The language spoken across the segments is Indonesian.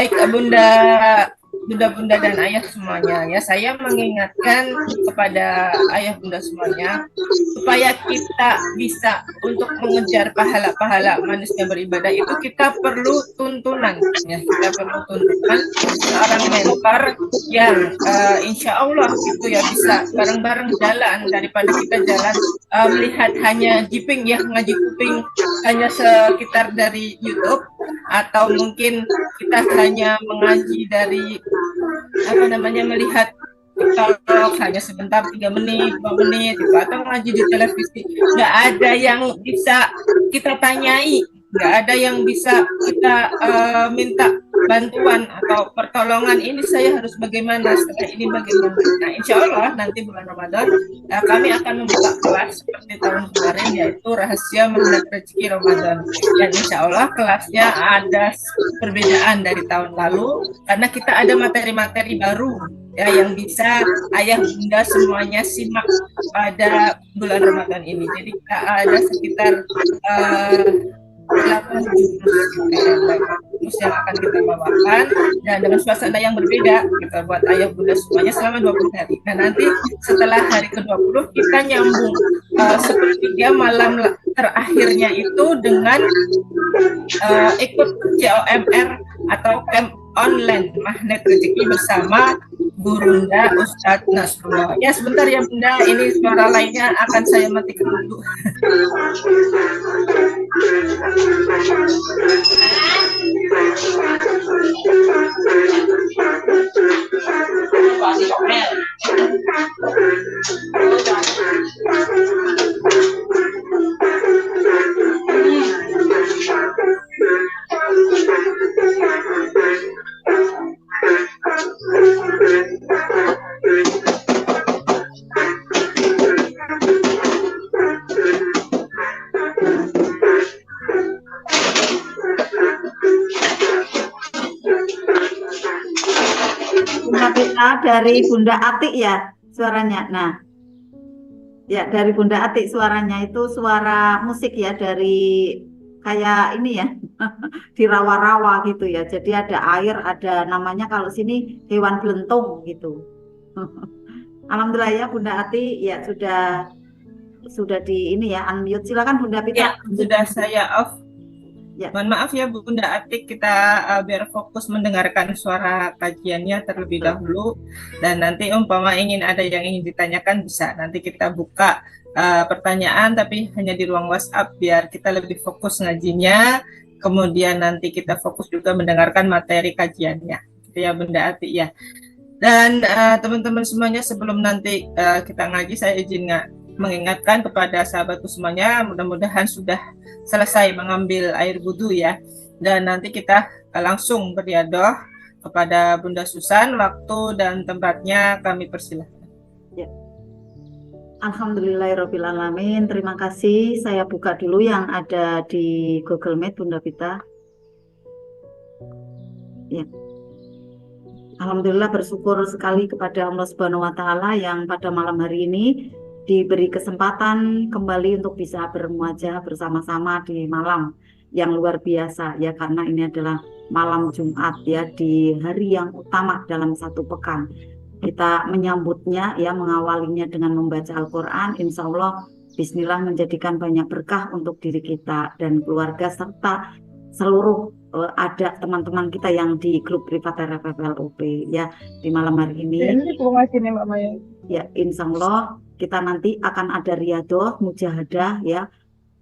Baik Bunda dan ayah semuanya ya, saya mengingatkan kepada ayah bunda semuanya supaya kita bisa untuk mengejar pahala-pahala manusia beribadah itu kita perlu tuntunan ya, kita perlu tuntunan seorang mentor yang insya Allah itu ya bisa bareng-bareng jalan daripada kita jalan melihat hanya jiping ya, ngaji kuping hanya sekitar dari YouTube, atau mungkin kita hanya mengaji dari melihat TikTok hanya sebentar 3 menit 2 menit gitu, atau ngaji di televisi. Nggak ada yang bisa kita tanyai, nggak ada yang bisa kita minta bantuan atau pertolongan, ini saya harus bagaimana, setelah ini bagaimana. Nah insya Allah nanti bulan Ramadan kami akan membuka kelas seperti tahun kemarin, yaitu rahasia magnet rezeki Ramadan, dan insya Allah kelasnya ada perbedaan dari tahun lalu karena kita ada materi-materi baru ya yang bisa ayah bunda semuanya simak pada bulan Ramadan ini. Jadi kita ada sekitar 8 jurus yang akan kita bawakan, dan dengan suasana yang berbeda gitu, buat ayah bunda semuanya selama 20 hari. Nah nanti setelah hari ke-20 kita nyambung sepertiga malam terakhirnya itu dengan ikut COMR atau camp online magnet rezeki bersama Gurunda Ustadz Nasrullah. Ya sebentar ya Bunda, ini suara lainnya akan saya matikan dulu. Dari Bunda Atik ya suaranya. Nah, ya dari Bunda Atik suaranya itu suara musik ya, dari kayak ini ya di rawa-rawa gitu ya. Jadi ada air, ada namanya kalau sini hewan belentung gitu. Alhamdulillah ya Bunda Atik ya sudah di ini ya unmute. Silakan Bunda Pita. Ya, sudah saya off. Ya. Mohon maaf ya Bunda Atik, kita biar fokus mendengarkan suara kajiannya terlebih dahulu, dan nanti umpama ada yang ingin ditanyakan bisa nanti kita buka pertanyaan, tapi hanya di ruang WhatsApp biar kita lebih fokus ngajinya, kemudian nanti kita fokus juga mendengarkan materi kajiannya gitu ya Bunda Atik ya. Dan teman-teman semuanya, sebelum nanti kita ngaji, saya izin mengingatkan kepada sahabatku semuanya, mudah-mudahan sudah selesai mengambil air wudhu ya, dan nanti kita langsung beriadoh kepada Bunda Susan. Waktu dan tempatnya kami persilahkan ya. Alhamdulillahirrabbilalamin. Terima kasih. Saya buka dulu yang ada di Google Meet Bunda Pita ya. Alhamdulillah, bersyukur sekali kepada Allah Subhanahu wa Ta'ala yang pada malam hari ini diberi kesempatan kembali untuk bisa bermuajah bersama-sama di malam yang luar biasa ya, karena ini adalah malam Jumat ya, di hari yang utama dalam satu pekan. Kita menyambutnya ya, mengawalinya dengan membaca Al-Quran. Insya Allah bismillah menjadikan banyak berkah untuk diri kita dan keluarga serta seluruh ada teman-teman kita yang di grup privat RFFLOP ya di malam hari ini. Ya, insya Allah kita nanti akan ada riadoh, mujahadah ya.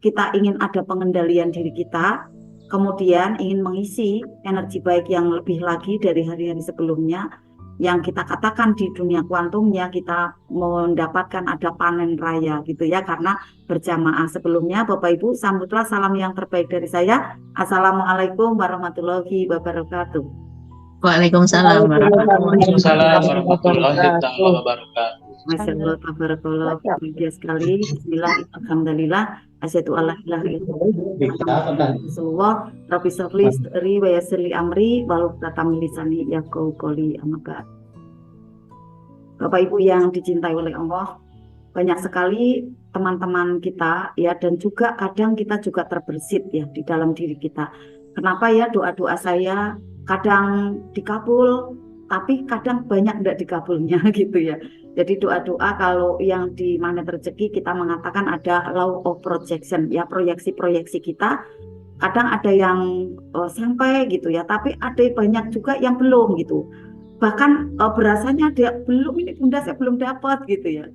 Kita ingin ada pengendalian diri kita, kemudian ingin mengisi energi baik yang lebih lagi dari hari-hari sebelumnya. Yang kita katakan di dunia kuantumnya, kita mendapatkan ada panen raya gitu ya, karena berjamaah. Sebelumnya Bapak Ibu sambutlah salam yang terbaik dari saya. Assalamualaikum warahmatullahi wabarakatuh. Waalaikumsalam warahmatullahi wabarakatuh. Masya Allah, tabarakallah, bahagia sekali. Bismillah, alhamdulillah, asyhadu alla ilaha illallah, rabbi sholli sadri wa yassirli amri wahlul 'uqdatam min lisani yafqahu qawli. Amma ba'd. Bapak Ibu yang dicintai oleh Allah, banyak sekali teman-teman kita ya, dan juga kadang kita juga terbersit ya di dalam diri kita. Kenapa ya doa-doa saya kadang dikabul, tapi kadang banyak tidak dikabulnya gitu ya. Jadi doa-doa kalau yang di magnet rezeki kita mengatakan ada law of projection ya, proyeksi-proyeksi kita. Kadang ada yang sampai gitu ya, tapi ada banyak juga yang belum gitu. Bahkan berasanya dia belum, ini bunda saya belum dapat gitu ya.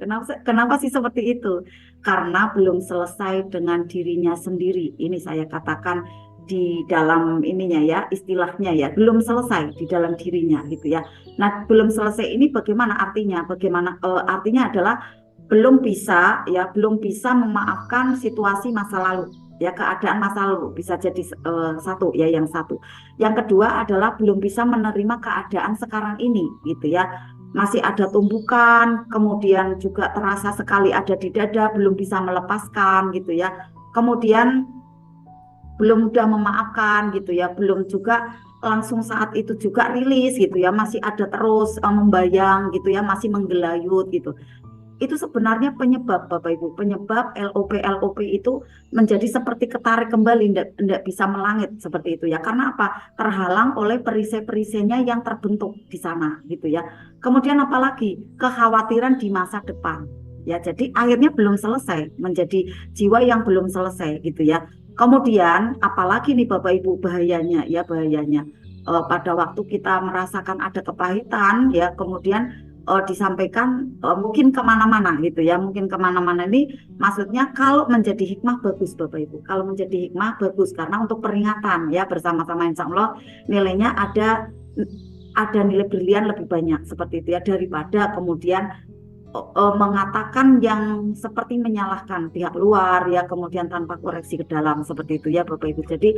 Kenapa sih seperti itu? Karena belum selesai dengan dirinya sendiri. Ini saya katakan di dalam ininya ya, istilahnya ya, belum selesai di dalam dirinya gitu ya. Nah, belum selesai ini bagaimana artinya? Bagaimana artinya adalah belum bisa ya, belum bisa memaafkan situasi masa lalu ya, keadaan masa lalu bisa jadi satu ya, yang satu. Yang kedua adalah belum bisa menerima keadaan sekarang ini gitu ya. Masih ada tumbukan, kemudian juga terasa sekali ada di dada, belum bisa melepaskan gitu ya. Kemudian belum mudah memaafkan gitu ya, belum juga langsung saat itu juga rilis gitu ya, masih ada terus membayang gitu ya, masih menggelayut gitu. Itu sebenarnya penyebab Bapak Ibu, penyebab LOP itu menjadi seperti ketarik kembali, tidak bisa melangit seperti itu ya. Karena apa? Terhalang oleh perisai-perisainya yang terbentuk di sana gitu ya. Kemudian apalagi kekhawatiran di masa depan ya. Jadi akhirnya belum selesai, menjadi jiwa yang belum selesai gitu ya. Kemudian apalagi nih Bapak Ibu, bahayanya ya, bahayanya pada waktu kita merasakan ada kepahitan ya, kemudian disampaikan mungkin kemana-mana gitu ya, mungkin kemana-mana ini maksudnya kalau menjadi hikmah bagus Bapak Ibu, kalau menjadi hikmah bagus karena untuk peringatan ya, bersama-sama insya Allah nilainya ada nilai brilian lebih banyak seperti itu ya, daripada kemudian mengatakan yang seperti menyalahkan pihak luar ya, kemudian tanpa koreksi ke dalam seperti itu ya Bapak Ibu. Jadi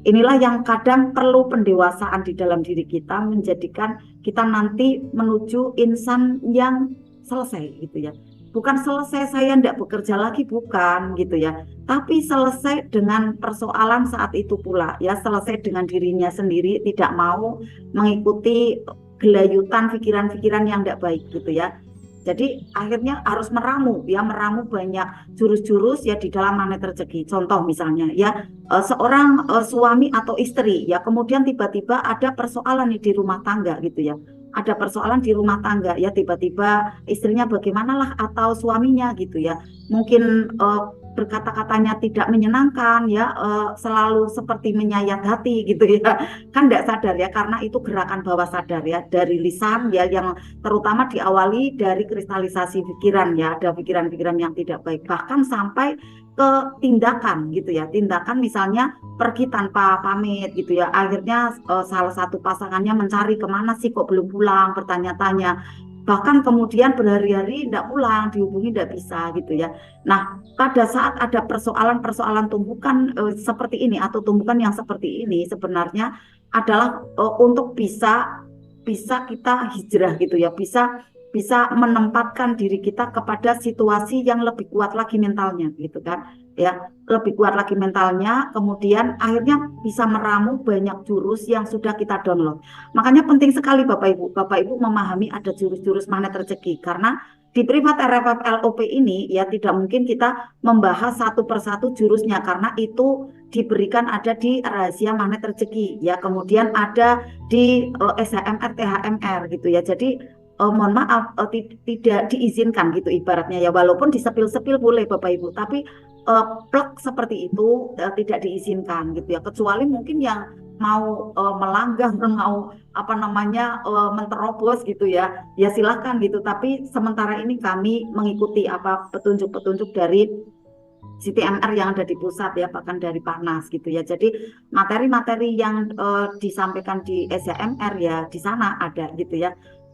inilah yang kadang perlu pendewasaan di dalam diri kita, menjadikan kita nanti menuju insan yang selesai gitu ya. Bukan selesai saya tidak bekerja lagi, bukan gitu ya, tapi selesai dengan persoalan saat itu pula ya, selesai dengan dirinya sendiri, tidak mau mengikuti gelayutan pikiran-pikiran yang tidak baik gitu ya. Jadi akhirnya harus meramu ya, meramu banyak jurus-jurus ya di dalam magnet rezeki. Contoh misalnya ya, seorang suami atau istri ya, kemudian tiba-tiba ada persoalan nih di rumah tangga gitu ya. Ada persoalan di rumah tangga ya, tiba-tiba istrinya bagaimanalah atau suaminya gitu ya. Mungkin berkata-katanya tidak menyenangkan ya, selalu seperti menyayat hati gitu ya. Kan tidak sadar ya, karena itu gerakan bawah sadar ya, dari lisan ya, yang terutama diawali dari kristalisasi pikiran ya, ada pikiran-pikiran yang tidak baik, bahkan sampai ke tindakan gitu ya, tindakan misalnya pergi tanpa pamit gitu ya, akhirnya salah satu pasangannya mencari kemana sih kok belum pulang, bertanya-tanya, bahkan kemudian berhari-hari tidak pulang, dihubungi tidak bisa gitu ya. Nah, pada saat ada persoalan-persoalan tumbukan seperti ini atau tumbukan yang seperti ini sebenarnya adalah untuk bisa kita hijrah gitu ya, bisa menempatkan diri kita kepada situasi yang lebih kuat lagi mentalnya gitu kan ya, lebih kuat lagi mentalnya, kemudian akhirnya bisa meramu banyak jurus yang sudah kita download. Makanya penting sekali Bapak Ibu memahami ada jurus-jurus magnet rezeki, karena di privat RFF LOP ini ya tidak mungkin kita membahas satu persatu jurusnya, karena itu diberikan ada di rahasia magnet rezeki ya, kemudian ada di SHMR THMR gitu ya. Jadi mohon maaf tidak diizinkan gitu ibaratnya ya, walaupun disepil-sepil boleh Bapak Ibu, tapi plek seperti itu tidak diizinkan gitu ya, kecuali mungkin yang mau melanggar, mau apa namanya menterobos gitu ya, ya silahkan gitu. Tapi sementara ini kami mengikuti apa petunjuk-petunjuk dari CTMR yang ada di pusat ya, bahkan dari Parnas gitu ya. Jadi materi-materi yang disampaikan di SHMR ya di sana ada gitu ya,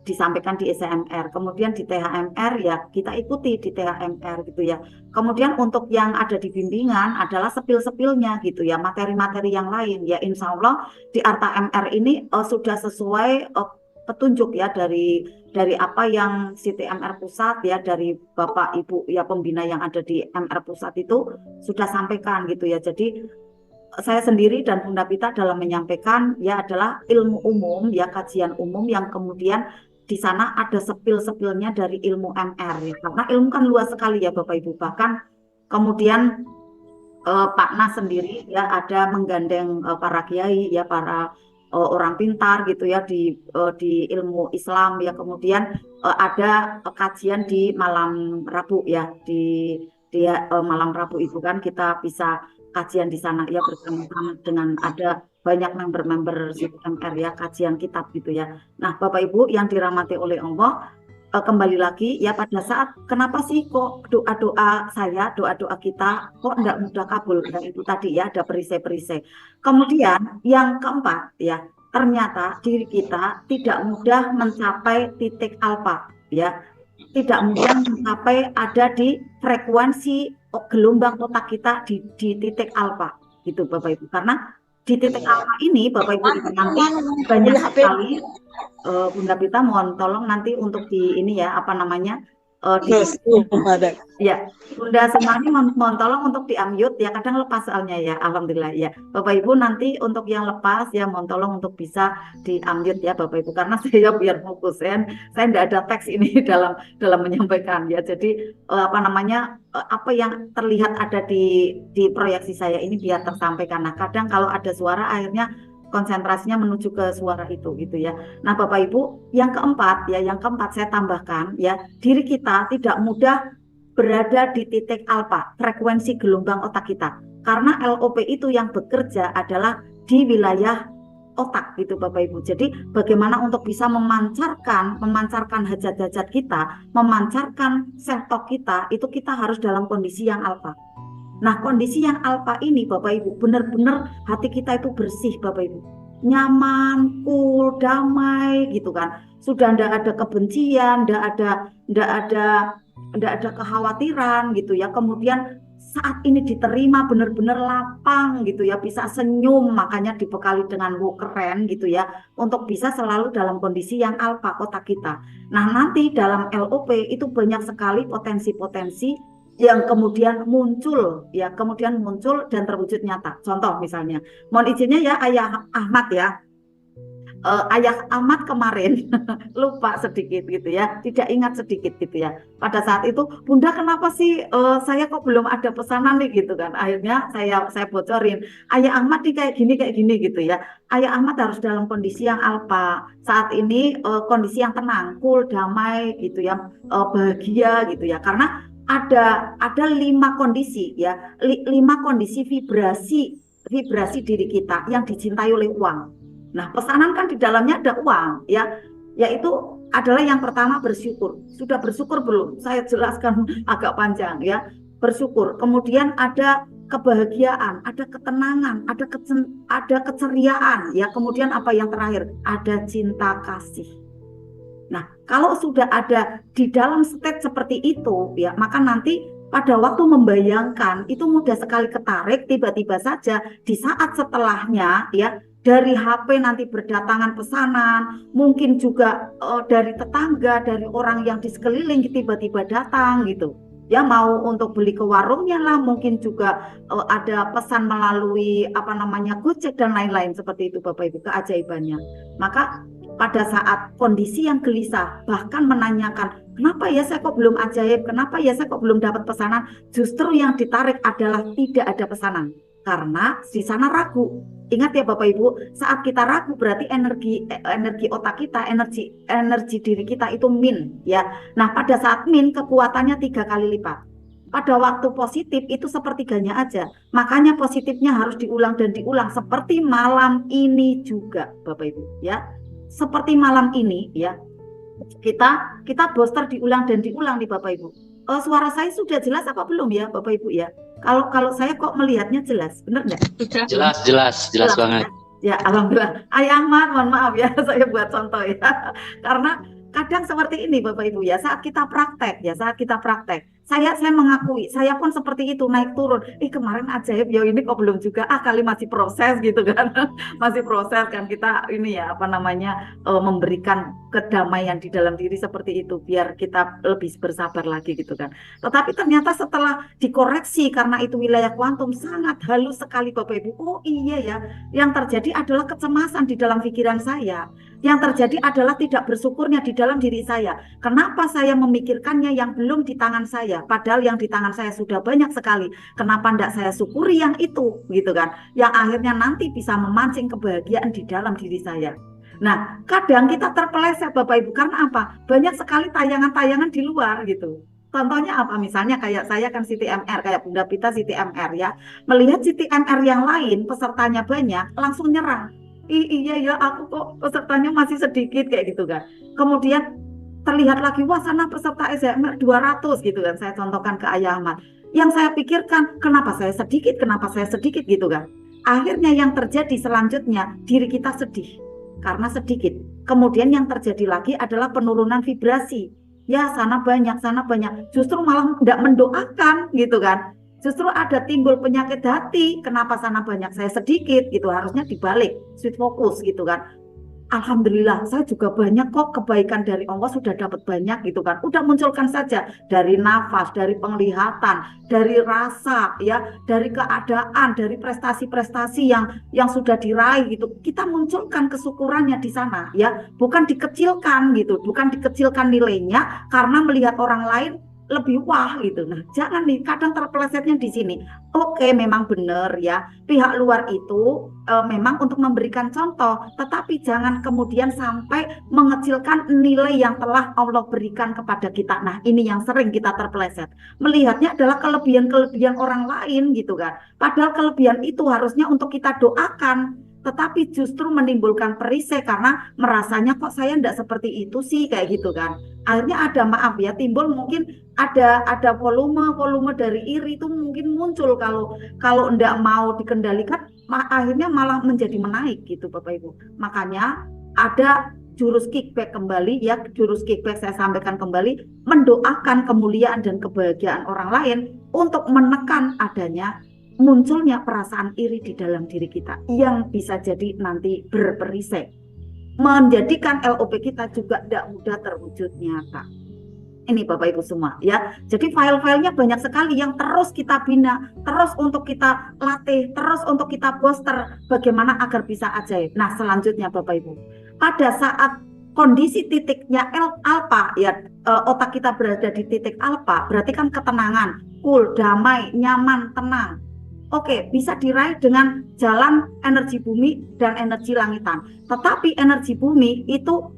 disampaikan di SHMR, kemudian di THMR ya kita ikuti di THMR gitu ya. Kemudian untuk yang ada di bimbingan adalah sepil-sepilnya gitu ya, materi-materi yang lain ya, insya Allah di Arta MR ini sudah sesuai petunjuk ya dari apa yang CTMR pusat ya, dari Bapak Ibu ya pembina yang ada di MR pusat itu sudah sampaikan gitu ya. Jadi saya sendiri dan Bunda Pita dalam menyampaikan ya adalah ilmu umum ya, kajian umum yang kemudian di sana ada sepil-sepilnya dari ilmu MR ya. Karena ilmu kan luas sekali ya Bapak Ibu, bahkan kemudian Pak Nas sendiri ya ada menggandeng para kiai ya, para orang pintar gitu ya di ilmu Islam ya. Kemudian ada kajian di malam Rabu ya, di malam Rabu itu kan kita bisa kajian di sana ya bersama-sama dengan ada banyak member-member CMR ya, kajian kitab gitu ya. Nah, Bapak Ibu yang dirahmati oleh Allah, kembali lagi ya, pada saat kenapa sih kok doa-doa saya, doa-doa kita kok enggak mudah kabul? Dan itu tadi ya, ada perisai-perisai. Kemudian yang keempat ya, ternyata diri kita tidak mudah mencapai titik alfa ya, tidak mudah mencapai ada di frekuensi gelombang otak kita di titik alfa gitu Bapak Ibu. Karena di titik alfa ini Bapak Ibu nanti banyak sekali Bunda Pita mohon tolong nanti untuk di ini ya apa namanya di ya Bunda Semani mohon tolong untuk di unmute ya, kadang lepas soalnya ya, alhamdulillah ya Bapak Ibu, nanti untuk yang lepas ya mohon tolong untuk bisa di unmute ya Bapak Ibu, karena saya biar fokus saya tidak ada teks ini dalam menyampaikan ya, jadi apa namanya apa yang terlihat ada di proyeksi saya ini biar tersampaikan. Nah kadang kalau ada suara akhirnya konsentrasinya menuju ke suara itu gitu ya. Nah Bapak Ibu, yang keempat saya tambahkan ya, diri kita tidak mudah berada di titik alfa, frekuensi gelombang otak kita. Karena LOP itu yang bekerja adalah di wilayah otak gitu Bapak Ibu. Jadi bagaimana untuk bisa memancarkan hajat-hajat kita, memancarkan self-talk kita, itu kita harus dalam kondisi yang alfa. Nah kondisi yang alfa ini Bapak Ibu, benar-benar hati kita itu bersih Bapak Ibu, nyaman, cool, damai gitu kan. Sudah tidak ada kebencian, tidak ada kekhawatiran gitu ya. Kemudian saat ini diterima benar-benar lapang gitu ya, bisa senyum, makanya dibekali dengan wow keren gitu ya, untuk bisa selalu dalam kondisi yang alfa otak kita. Nah nanti dalam LOP itu banyak sekali potensi-potensi yang kemudian muncul dan terwujud nyata. Contoh misalnya, mohon izinnya ya Ayah Ahmad ya. Ayah Ahmad kemarin lupa sedikit gitu ya, tidak ingat sedikit gitu ya. Pada saat itu, Bunda kenapa sih saya kok belum ada pesanan nih gitu kan. Akhirnya saya bocorin, Ayah Ahmad nih kayak gini gitu ya. Ayah Ahmad harus dalam kondisi yang alfa. Saat ini kondisi yang tenang, cool, damai gitu ya, bahagia gitu ya. Karena ada 5 kondisi ya, 5 kondisi vibrasi diri kita yang dicintai oleh uang. Nah pesanan kan di dalamnya ada uang ya, yaitu adalah yang pertama bersyukur. Sudah bersyukur belum? Saya jelaskan agak panjang ya. Bersyukur, kemudian ada kebahagiaan, ada ketenangan, ada keceriaan ya. Kemudian apa yang terakhir? Ada cinta kasih. Nah, kalau sudah ada di dalam state seperti itu, ya, maka nanti pada waktu membayangkan itu mudah sekali ketarik, tiba-tiba saja di saat setelahnya, ya, dari HP nanti berdatangan pesanan, mungkin juga dari tetangga, dari orang yang di sekeliling tiba-tiba datang gitu. Ya mau untuk beli ke warungnya lah, mungkin juga ada pesan melalui apa namanya Gojek dan lain-lain seperti itu Bapak Ibu, keajaibannya. Maka pada saat kondisi yang gelisah, bahkan menanyakan, kenapa ya saya kok belum ajaib, kenapa ya saya kok belum dapat pesanan, justru yang ditarik adalah tidak ada pesanan, karena di sana ragu. Ingat ya Bapak Ibu, saat kita ragu berarti energi otak kita, energi diri kita itu min, ya. Nah pada saat min kekuatannya 3 kali lipat. Pada waktu positif itu sepertiganya aja, makanya positifnya harus diulang dan diulang, seperti malam ini juga Bapak Ibu, ya. Seperti malam ini ya, kita booster diulang dan diulang nih Bapak Ibu. Suara saya sudah jelas apa belum ya Bapak Ibu ya? Kalau saya kok melihatnya jelas, benar nggak? Jelas banget. Ya Alhamdulillah. Ayah Ahmad, mohon maaf ya saya buat contoh ya. Karena kadang seperti ini Bapak Ibu ya, saat kita praktek, saya mengakui, saya pun seperti itu, naik turun. Kemarin ajaib ya, ini kok belum juga, kali masih proses gitu kan. Masih proses kan kita ini ya, apa namanya, memberikan kedamaian di dalam diri seperti itu, biar kita lebih bersabar lagi gitu kan. Tetapi ternyata setelah dikoreksi, karena itu wilayah kuantum sangat halus sekali Bapak Ibu. Oh iya ya, yang terjadi adalah kecemasan di dalam pikiran saya. Yang terjadi adalah tidak bersyukurnya di dalam diri saya. Kenapa saya memikirkannya yang belum di tangan saya, padahal yang di tangan saya sudah banyak sekali. Kenapa tidak saya syukuri yang itu, gitu kan? Yang akhirnya nanti bisa memancing kebahagiaan di dalam diri saya. Nah, kadang kita terpeleset Bapak Ibu, karena apa? Banyak sekali tayangan-tayangan di luar gitu. Contohnya apa? Misalnya kayak saya kan Siti MR, kayak Bunda Pita Siti MR ya. Melihat Siti MR yang lain, pesertanya banyak, langsung nyerang. Iya ya, aku kok pesertanya masih sedikit kayak gitu kan. Kemudian terlihat lagi, wah sana peserta SMR 200 gitu kan. Saya contohkan ke Ayah Ahmad. Yang saya pikirkan, kenapa saya sedikit gitu kan. Akhirnya yang terjadi selanjutnya, diri kita sedih karena sedikit. Kemudian yang terjadi lagi adalah penurunan vibrasi. Ya sana banyak, justru malah tidak mendoakan gitu kan. Justru ada timbul penyakit hati, kenapa sana banyak saya sedikit gitu, harusnya dibalik, switch fokus gitu kan. Alhamdulillah saya juga banyak kok kebaikan dari Allah, sudah dapat banyak gitu kan. Udah munculkan saja dari nafas, dari penglihatan, dari rasa ya, dari keadaan, dari prestasi-prestasi yang sudah diraih gitu. Kita munculkan kesyukurannya di sana ya, bukan dikecilkan gitu, bukan dikecilkan nilainya karena melihat orang lain lebih wah gitu. Nah, jangan nih, kadang terpelesetnya di sini. Oke, memang benar ya. Pihak luar itu memang untuk memberikan contoh, tetapi jangan kemudian sampai mengecilkan nilai yang telah Allah berikan kepada kita. Nah, ini yang sering kita terpeleset. Melihatnya adalah kelebihan-kelebihan orang lain gitu kan. Padahal kelebihan itu harusnya untuk kita doakan, tetapi justru menimbulkan perisai karena merasanya kok saya enggak seperti itu sih kayak gitu kan. Akhirnya ada, maaf ya, timbul mungkin ada volume dari iri itu mungkin muncul kalau enggak mau dikendalikan, akhirnya malah menjadi menaik gitu Bapak Ibu. Makanya ada jurus kickback kembali ya, jurus kickback saya sampaikan kembali, mendoakan kemuliaan dan kebahagiaan orang lain untuk menekan adanya munculnya perasaan iri di dalam diri kita yang bisa jadi nanti berperisai, menjadikan LOP kita juga tidak mudah terwujud nyata. Ini Bapak Ibu semua ya. Jadi file-filenya banyak sekali yang terus kita bina, terus untuk kita latih, terus untuk kita booster bagaimana agar bisa ajaib. Nah, selanjutnya Bapak Ibu, pada saat kondisi titiknya alpha ya, otak kita berada di titik alpha, berarti kan ketenangan, cool, damai, nyaman, tenang. Oke, bisa diraih dengan jalan energi bumi dan energi langitan. Tetapi energi bumi itu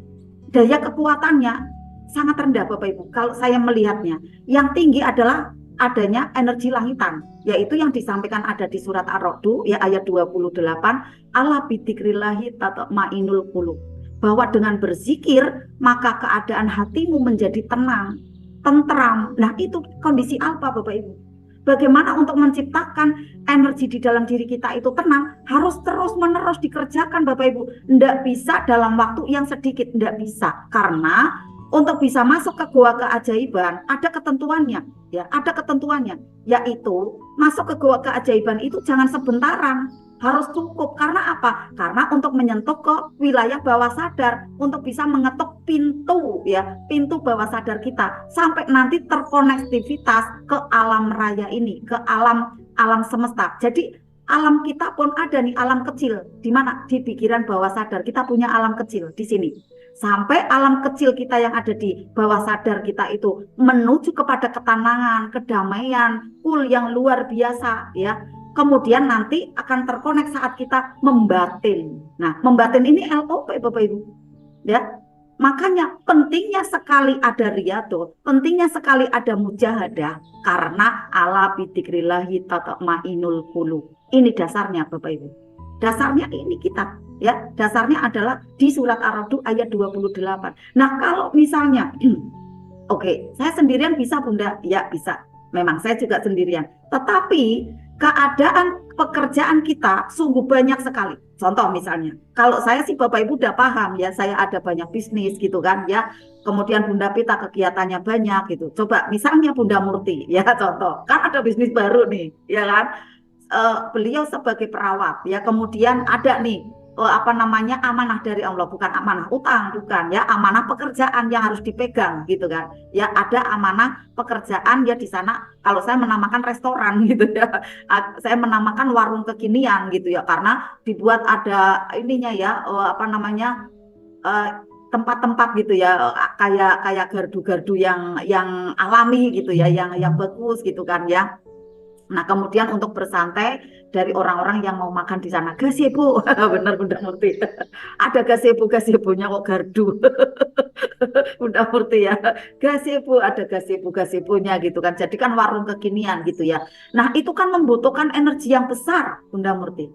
daya kekuatannya sangat rendah Bapak Ibu. Kalau saya melihatnya, yang tinggi adalah adanya energi langitan, yaitu yang disampaikan ada di surat Ar-Ra'd ya ayat 28, ala bidzikrillahi tatma'innul qulub. Bahwa dengan berzikir maka keadaan hatimu menjadi tenang, tentram. Nah, itu kondisi alpha Bapak Ibu. Bagaimana untuk menciptakan energi di dalam diri kita itu tenang, harus terus-menerus dikerjakan Bapak Ibu. Tidak bisa dalam waktu yang sedikit, tidak bisa. Karena untuk bisa masuk ke gua keajaiban ada ketentuannya, ya, ada ketentuannya, yaitu masuk ke gua keajaiban itu jangan sebentaran, harus cukup. Karena apa? Karena untuk menyentuh ke wilayah bawah sadar, untuk bisa mengetuk pintu ya, pintu bawah sadar kita sampai nanti terkonektivitas ke alam raya ini, ke alam semesta. Jadi alam kita pun ada nih, alam kecil, di mana? Di pikiran bawah sadar kita punya alam kecil di sini. Sampai alam kecil kita yang ada di bawah sadar kita itu menuju kepada ketenangan, kedamaian, cool yang luar biasa ya. Kemudian nanti akan terkonek saat kita membatin. Nah, membatin ini LOP Bapak Ibu. Ya. Makanya pentingnya sekali ada riyadhah, pentingnya sekali ada mujahadah, karena ala bidzikrillahi tatma'innul qulub. Ini dasarnya Bapak Ibu. Dasarnya ini kita, ya, dasarnya adalah di surat Ar-Ra'd ayat 28. Nah, kalau misalnya oke, saya sendirian bisa Bunda? Ya, bisa. Memang saya juga sendirian. Tetapi keadaan pekerjaan kita sungguh banyak sekali. Contoh misalnya, kalau saya sih Bapak Ibu udah paham ya, saya ada banyak bisnis gitu kan ya. Kemudian Bunda Pita kegiatannya banyak gitu. Coba misalnya Bunda Murti ya, contoh. Kan ada bisnis baru nih, ya kan? Beliau sebagai perawat ya, kemudian ada nih amanah dari Allah, bukan amanah utang, bukan ya, amanah pekerjaan yang harus dipegang gitu kan ya, ada amanah pekerjaan ya di sana. Kalau saya menamakan restoran gitu ya, saya menamakan warung kekinian gitu ya, karena dibuat ada ininya ya, tempat-tempat gitu ya, kayak gardu-gardu yang alami gitu ya, yang bagus gitu kan ya. Nah, kemudian untuk bersantai dari orang-orang yang mau makan di sana, gazebo, benar Bunda Murti. Ada gazebo-gazebonya kok gardu. Bunda Murti ya, gazebo, ada gazebo-gazebonya gitu kan. Jadi kan warung kekinian gitu ya. Nah, itu kan membutuhkan energi yang besar, Bunda Murti.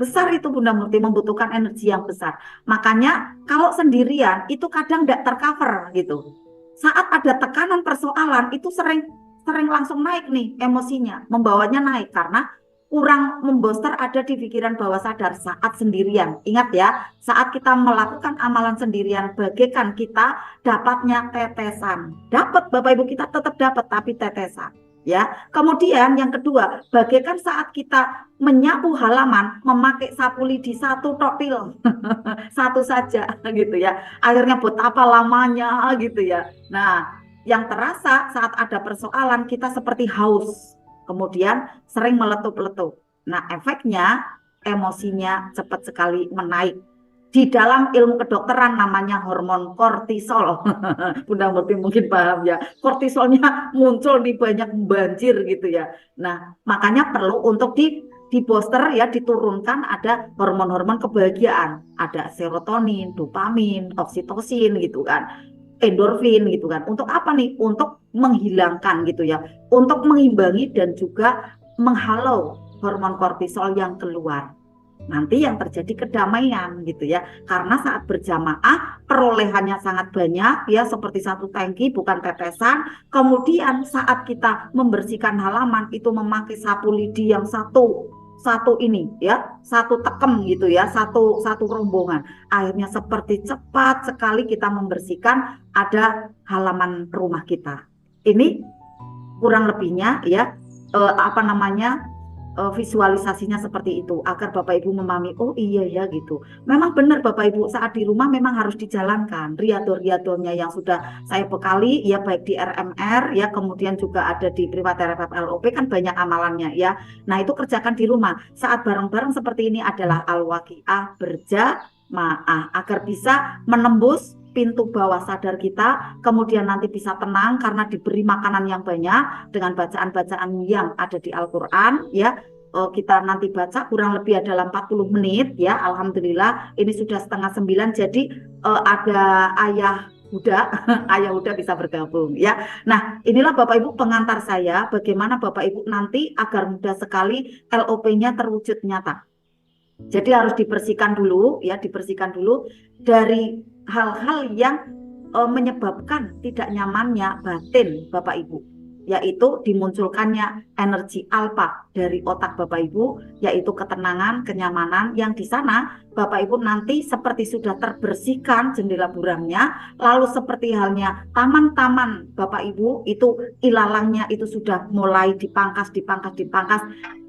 Besar itu Bunda Murti, membutuhkan energi yang besar. Makanya kalau sendirian itu kadang tidak tercover gitu. Saat ada tekanan persoalan itu sering langsung naik nih emosinya, membawanya naik karena kurang memboster ada di pikiran bawah sadar saat sendirian. Ingat ya, saat kita melakukan amalan sendirian bagaikan kita dapatnya tetesan. Dapat Bapak Ibu, kita tetap dapat tapi tetesan. Ya, kemudian yang kedua, bagaikan saat kita menyapu halaman memakai sapu lidi satu topil, satu saja gitu ya. Akhirnya buat apa lamanya gitu ya. Nah, yang terasa saat ada persoalan kita seperti haus, kemudian sering meletup-letup. Nah, efeknya emosinya cepat sekali menaik. Di dalam ilmu kedokteran namanya hormon kortisol. Bunda Murti mungkin paham ya. Kortisolnya muncul di banyak banjir gitu ya. Nah, makanya perlu untuk di booster ya, diturunkan ada hormon-hormon kebahagiaan. Ada serotonin, dopamin, oksitosin gitu kan. Endorfin gitu kan. Untuk apa nih? Untuk menghilangkan gitu ya. Untuk mengimbangi dan juga menghalau hormon kortisol yang keluar. Nanti yang terjadi kedamaian gitu ya, karena saat berjamaah perolehannya sangat banyak ya, seperti satu tangki bukan tetesan. Kemudian saat kita membersihkan halaman itu memakai sapu lidi yang satu ini ya, satu tekem gitu ya, satu rombongan. Akhirnya seperti cepat sekali kita membersihkan ada halaman rumah kita. Ini kurang lebihnya ya, visualisasinya seperti itu agar Bapak Ibu memahami, oh iya ya gitu. Memang benar Bapak Ibu, saat di rumah memang harus dijalankan riado-riadonya yang sudah saya bekali ya, baik di RMR ya, kemudian juga ada di Privat RFF LOP kan banyak amalannya ya. Nah, itu kerjakan di rumah. Saat bareng-bareng seperti ini adalah al-waqiah berjamaah agar bisa menembus pintu bawah sadar kita, kemudian nanti bisa tenang karena diberi makanan yang banyak dengan bacaan-bacaan yang ada di Al-Quran ya. Kita nanti baca kurang lebih dalam 40 menit ya. Alhamdulillah ini sudah 8:30, jadi ada ayah Huda, ayah Huda bisa bergabung ya. Nah, inilah Bapak Ibu pengantar saya bagaimana Bapak Ibu nanti agar mudah sekali LOP-nya terwujud nyata. Jadi harus dibersihkan dulu ya, dibersihkan dulu dari hal-hal yang menyebabkan tidak nyamannya batin Bapak Ibu, yaitu dimunculkannya energi alfa dari otak Bapak Ibu, yaitu ketenangan, kenyamanan yang di sana Bapak Ibu nanti seperti sudah terbersihkan jendela buramnya, lalu seperti halnya taman-taman Bapak Ibu itu ilalangnya itu sudah mulai dipangkas,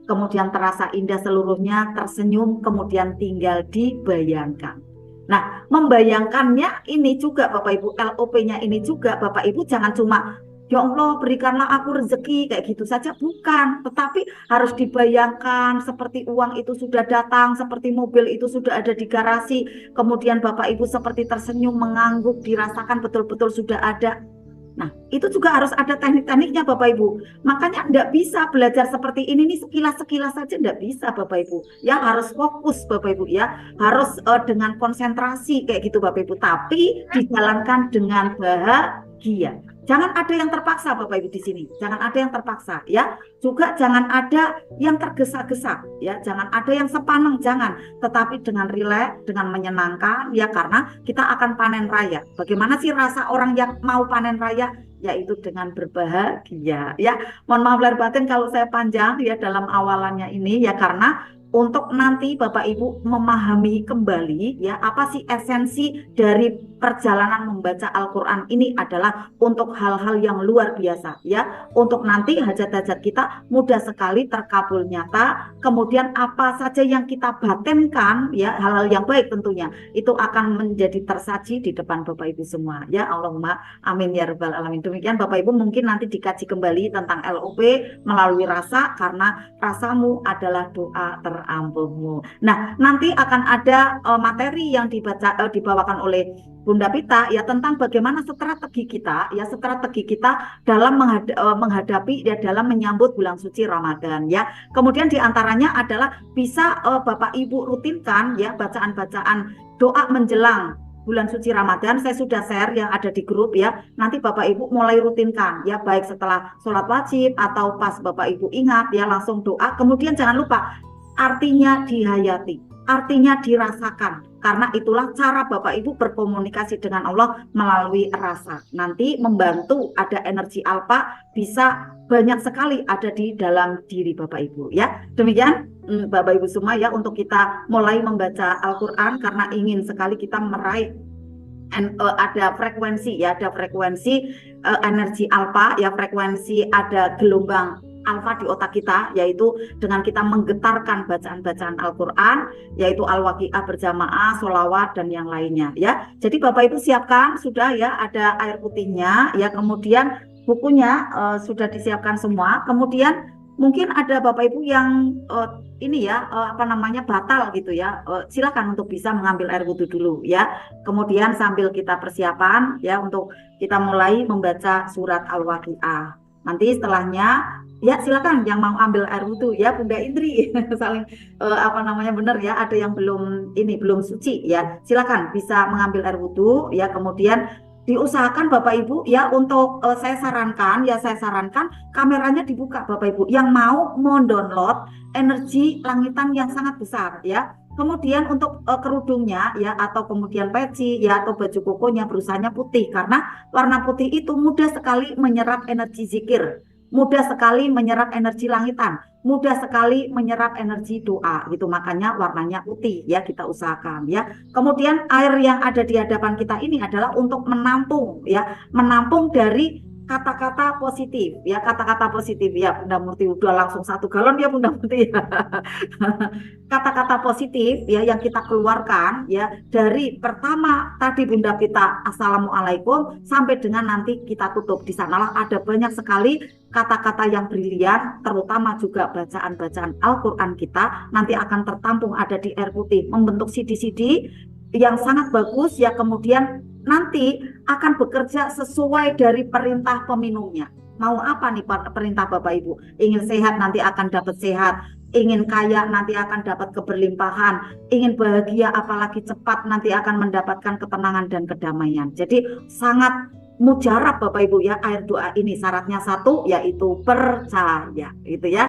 kemudian terasa indah seluruhnya, tersenyum, kemudian tinggal dibayangkan. Nah, membayangkannya ini juga Bapak Ibu, LOP-nya ini juga Bapak Ibu jangan cuma ya Allah berikanlah aku rezeki kayak gitu saja, bukan, tetapi harus dibayangkan seperti uang itu sudah datang, seperti mobil itu sudah ada di garasi, kemudian Bapak Ibu seperti tersenyum mengangguk, dirasakan betul-betul sudah ada. Nah, itu juga harus ada teknik-tekniknya Bapak Ibu. Makanya enggak bisa belajar seperti ini nih sekilas-sekilas saja, enggak bisa Bapak Ibu. Ya harus fokus Bapak Ibu ya. Harus dengan konsentrasi kayak gitu Bapak Ibu. Tapi dijalankan dengan bahagia. Jangan ada yang terpaksa Bapak Ibu di sini. Jangan ada yang terpaksa ya. Juga jangan ada yang tergesa-gesa ya. Jangan ada yang sepaneng, jangan. Tetapi dengan rileks, dengan menyenangkan ya, karena kita akan panen raya. Bagaimana sih rasa orang yang mau panen raya? Yaitu dengan berbahagia ya. Mohon maaf lahir batin kalau saya panjang ya dalam awalannya ini ya, karena untuk nanti Bapak Ibu memahami kembali ya apa sih esensi dari perjalanan membaca Al-Quran ini adalah untuk hal-hal yang luar biasa ya, untuk nanti hajat-hajat kita mudah sekali terkabul nyata. Kemudian apa saja yang kita batinkan ya, hal-hal yang baik tentunya itu akan menjadi tersaji di depan Bapak Ibu semua ya. Allahumma amin ya rabbal alamin. Demikian Bapak Ibu, mungkin nanti dikaji kembali tentang LOP melalui rasa, karena rasamu adalah doa terampunmu. Nah, nanti akan ada materi yang dibawakan oleh Bunda Pita ya, tentang bagaimana strategi kita dalam menghadapi ya, dalam menyambut bulan suci Ramadan ya. Kemudian diantaranya adalah bisa Bapak Ibu rutinkan ya, bacaan-bacaan doa menjelang bulan suci Ramadan. Saya sudah share yang ada di grup ya. Nanti Bapak Ibu mulai rutinkan ya, baik setelah sholat wajib atau pas Bapak Ibu ingat ya, langsung doa. Kemudian jangan lupa artinya dihayati, artinya dirasakan, karena itulah cara Bapak Ibu berkomunikasi dengan Allah melalui rasa. Nanti membantu ada energi alfa, bisa banyak sekali ada di dalam diri Bapak Ibu ya. Demikian Bapak Ibu semua ya, untuk kita mulai membaca Al-Quran, karena ingin sekali kita meraih ada frekuensi ya, ada frekuensi energi alfa ya, frekuensi ada gelombang alfa di otak kita, yaitu dengan kita menggetarkan bacaan-bacaan Al-Quran, yaitu Al-Waqiah berjamaah, sholawat dan yang lainnya ya. Jadi Bapak Ibu siapkan sudah ya, ada air putihnya ya, kemudian bukunya sudah disiapkan semua. Kemudian mungkin ada Bapak Ibu yang ini ya batal gitu ya, silakan untuk bisa mengambil air wudhu dulu ya. Kemudian sambil kita persiapan ya untuk kita mulai membaca surat Al-Waqiah. Nanti setelahnya ya silakan yang mau ambil air wudhu ya, Bunda Indri saling benar ya, ada yang belum suci ya, silakan bisa mengambil air wudhu ya. Kemudian diusahakan Bapak Ibu ya, untuk saya sarankan kameranya dibuka Bapak Ibu yang mau mendownload energi langitan yang sangat besar ya. Kemudian untuk kerudungnya ya, atau kemudian peci ya, atau baju kokonya berusahanya putih, karena warna putih itu mudah sekali menyerap energi zikir, mudah sekali menyerap energi langitan, mudah sekali menyerap energi doa gitu. Makanya warnanya putih ya, kita usahakan ya. Kemudian air yang ada di hadapan kita ini adalah untuk menampung dari kata-kata positif ya, kata-kata positif ya. Bunda Murti udah langsung 1 galon ya Bunda Murti ya. Kata-kata positif ya yang kita keluarkan ya, dari pertama tadi Bunda Pita Assalamualaikum sampai dengan nanti kita tutup. Di sanalah ada banyak sekali kata-kata yang brilian, terutama juga bacaan-bacaan Al-Quran kita nanti akan tertampung ada di air putih, membentuk CD-CD yang sangat bagus ya. Kemudian nanti akan bekerja sesuai dari perintah peminumnya. Mau apa nih perintah Bapak Ibu? Ingin sehat nanti akan dapat sehat, ingin kaya nanti akan dapat keberlimpahan, ingin bahagia apalagi cepat nanti akan mendapatkan ketenangan dan kedamaian. Jadi sangat mujarab Bapak Ibu ya, air doa ini syaratnya 1 yaitu percaya gitu ya.